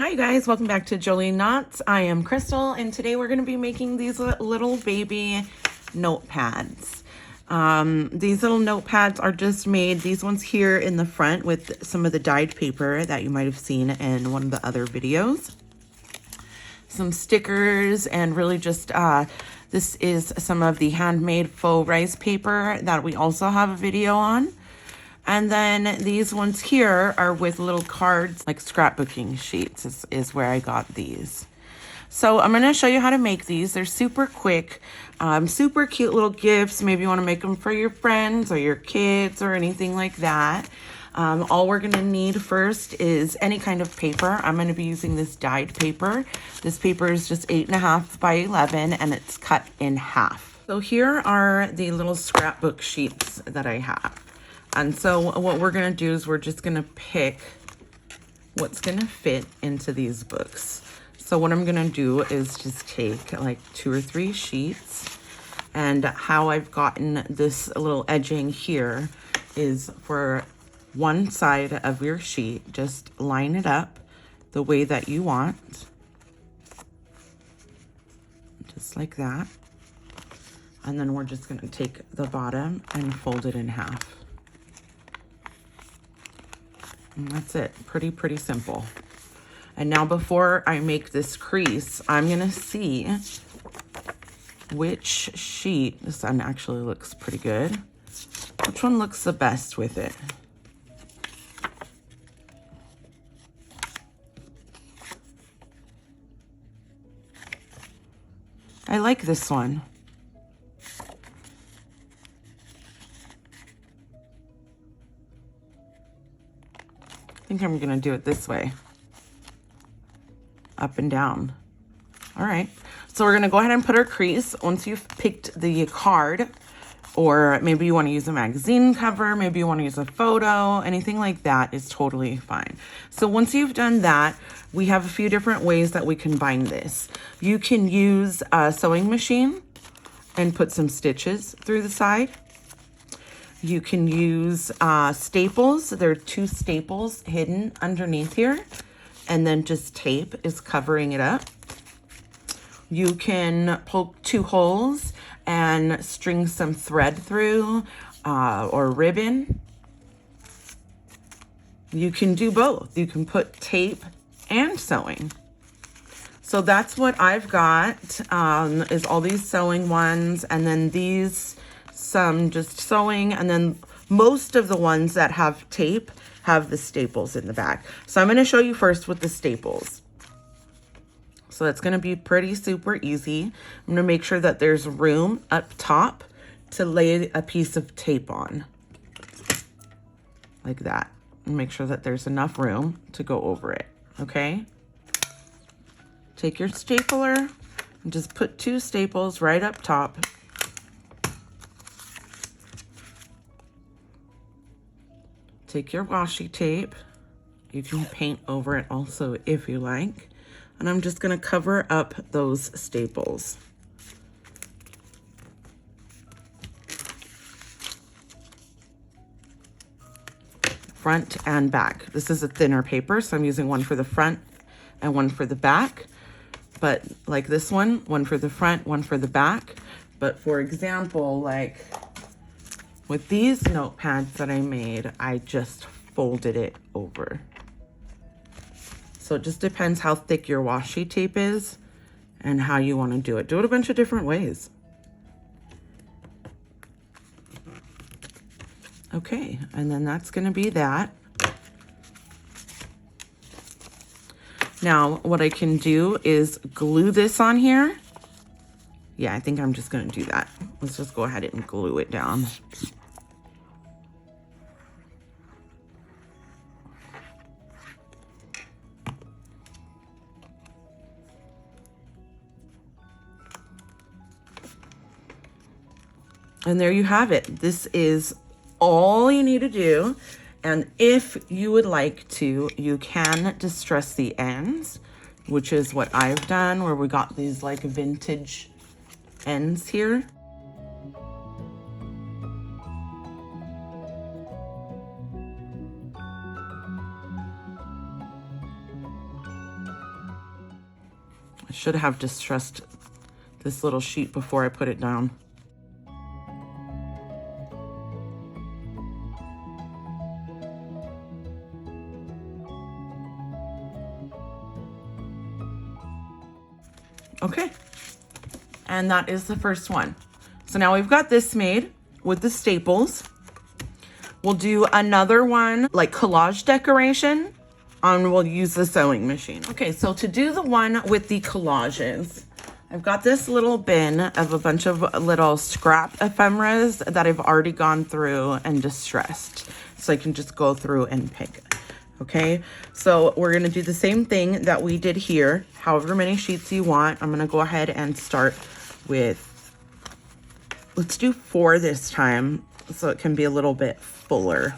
Hi guys, welcome back to Jolie Knots. I am Crystal, and today we're going to be making these little baby notepads. These little notepads are just made, these ones here in the front with some of the dyed paper that you might have seen in one of the other videos. Some stickers, and really just, this is some of the Handmade Faux rice paper that we also have a video on. And then these ones here are with little cards, like scrapbooking sheets is where I got these. So I'm going to show you how to make these. They're super quick, super cute little gifts. Maybe you want to make them for your friends or your kids or anything like that. All we're going to need first is any kind of paper. I'm going to be using this dyed paper. This paper is just 8.5 by 11 and it's cut in half. So here are the little scrapbook sheets that I have. And so what we're going to do is we're just going to pick what's going to fit into these books. So what I'm going to do is just take like 2 or 3 sheets, and how I've gotten this little edging here is for one side of your sheet, just line it up the way that you want, just like that. And then we're just going to take the bottom and fold it in half. And that's it. Pretty simple. And now before I make this crease, I'm gonna see which sheet, this one actually looks pretty good, which one looks the best with it. I like this one. I think I'm gonna do it this way, up and down. All right, so we're gonna go ahead and put our crease. Once you've picked the card, or maybe you wanna use a magazine cover, maybe you wanna use a photo, anything like that is totally fine. So once you've done that, we have a few different ways that we can bind this. You can use a sewing machine and put some stitches through the side. You can use staples. There are 2 staples hidden underneath here, and then just tape is covering it up. You can poke 2 holes and string some thread through or ribbon. You can do both. You can put tape and sewing. So that's what I've got, is all these sewing ones, and then these some just sewing, and then most of the ones that have tape have the staples in the back. So I'm going to show you first with the staples. So that's going to be pretty super easy. I'm going to make sure that there's room up top to lay a piece of tape on, like that, and make sure that there's enough room to go over it. Okay, take your stapler and just put 2 staples right up top. Take your washi tape. You can paint over it also if you like. And I'm just going to cover up those staples. Front and back. This is a thinner paper, so I'm using one for the front and one for the back. But like this one for the front, one for the back. But for example, like with these notepads that I made, I just folded it over. So it just depends how thick your washi tape is and how you want to do it. Do it a bunch of different ways. Okay, and then that's going to be that. Now, what I can do is glue this on here. Yeah, I think I'm just going to do that. Let's just go ahead and glue it down. And there you have it. This is all you need to do. And if you would like to, you can distress the ends, which is what I've done, where we got these like vintage ends here. I should have distressed this little sheet before I put it down. Okay, and that is the first one. So now we've got this made with the staples. We'll do another one like collage decoration, and we'll use the sewing machine. Okay, so to do the one with the collages, I've got this little bin of a bunch of little scrap ephemeras that I've already gone through and distressed. So I can just go through and pick. Okay, so we're gonna do the same thing that we did here, however many sheets you want. I'm gonna go ahead and start with, let's do 4 this time, so it can be a little bit fuller.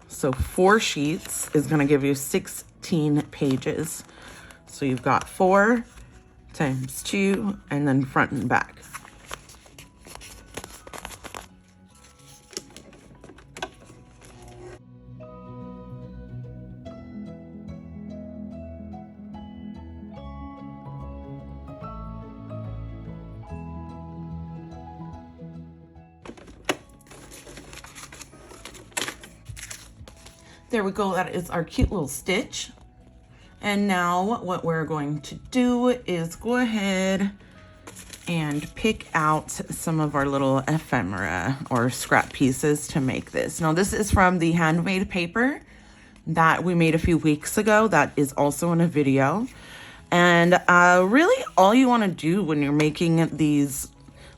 So 4 sheets is gonna give you 16 pages. So you've got 4 times 2, and then front and back. There we go, that is our cute little stitch. And now what we're going to do is go ahead and pick out some of our little ephemera or scrap pieces to make this. Now this is from the handmade paper that we made a few weeks ago. That is also in a video. And really all you want to do when you're making these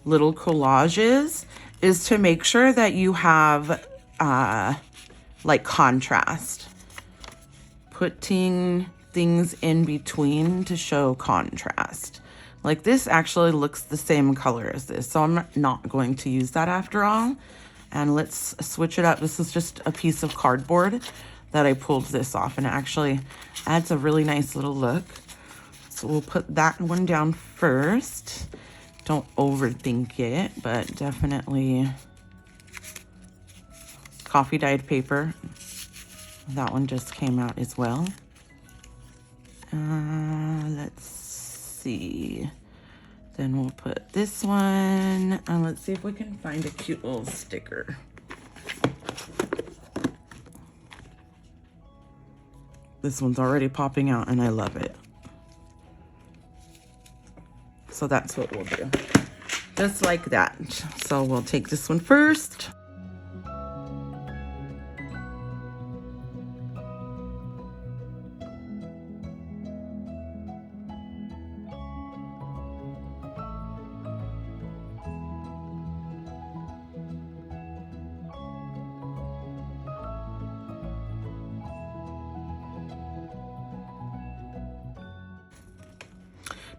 little collages is to make sure that you have like contrast. Putting things in between to show contrast. Like this actually looks the same color as this, so I'm not going to use that after all. And let's switch it up. This is just a piece of cardboard that I pulled this off, and it actually adds a really nice little look. So we'll put that one down first. Don't overthink it, but definitely coffee dyed paper. That one just came out as well. Let's see. Then we'll put this one, and let's see if we can find a cute little sticker. This one's already popping out, and I love it. So that's what we'll do. Just like that. So we'll take this one first.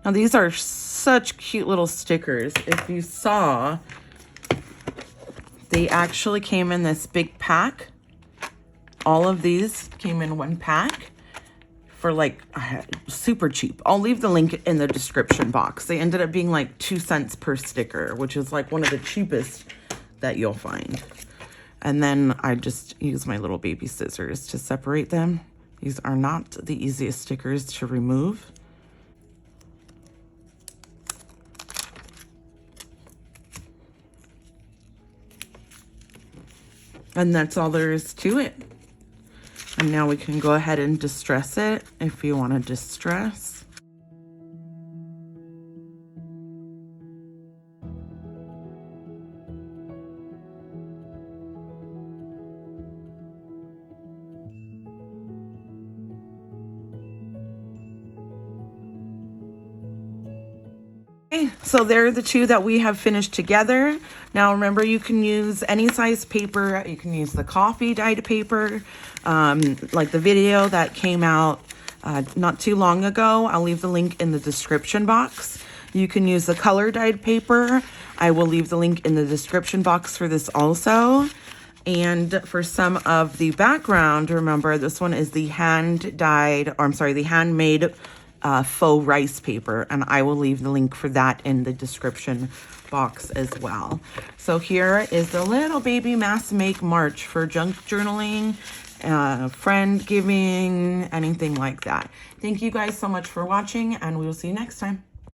Now these are such cute little stickers. If you saw, they actually came in this big pack. All of these came in one pack for like super cheap. I'll leave the link in the description box. They ended up being like 2 cents per sticker, which is like one of the cheapest that you'll find. And then I just use my little baby scissors to separate them. These are not the easiest stickers to remove. And that's all there is to it. And now we can go ahead and distress it if you want to distress. Okay, so there are the 2 that we have finished together. Now remember, you can use any size paper. You can use the coffee dyed paper, like the video that came out not too long ago. I'll leave the link in the description box. You can use the color dyed paper. I will leave the link in the description box for this also. And for some of the background, remember this one is the the handmade faux rice paper, and I will leave the link for that in the description box as well. So here is the little baby mass make March for junk journaling, friend giving, anything like that. Thank you guys so much for watching, and we will see you next time.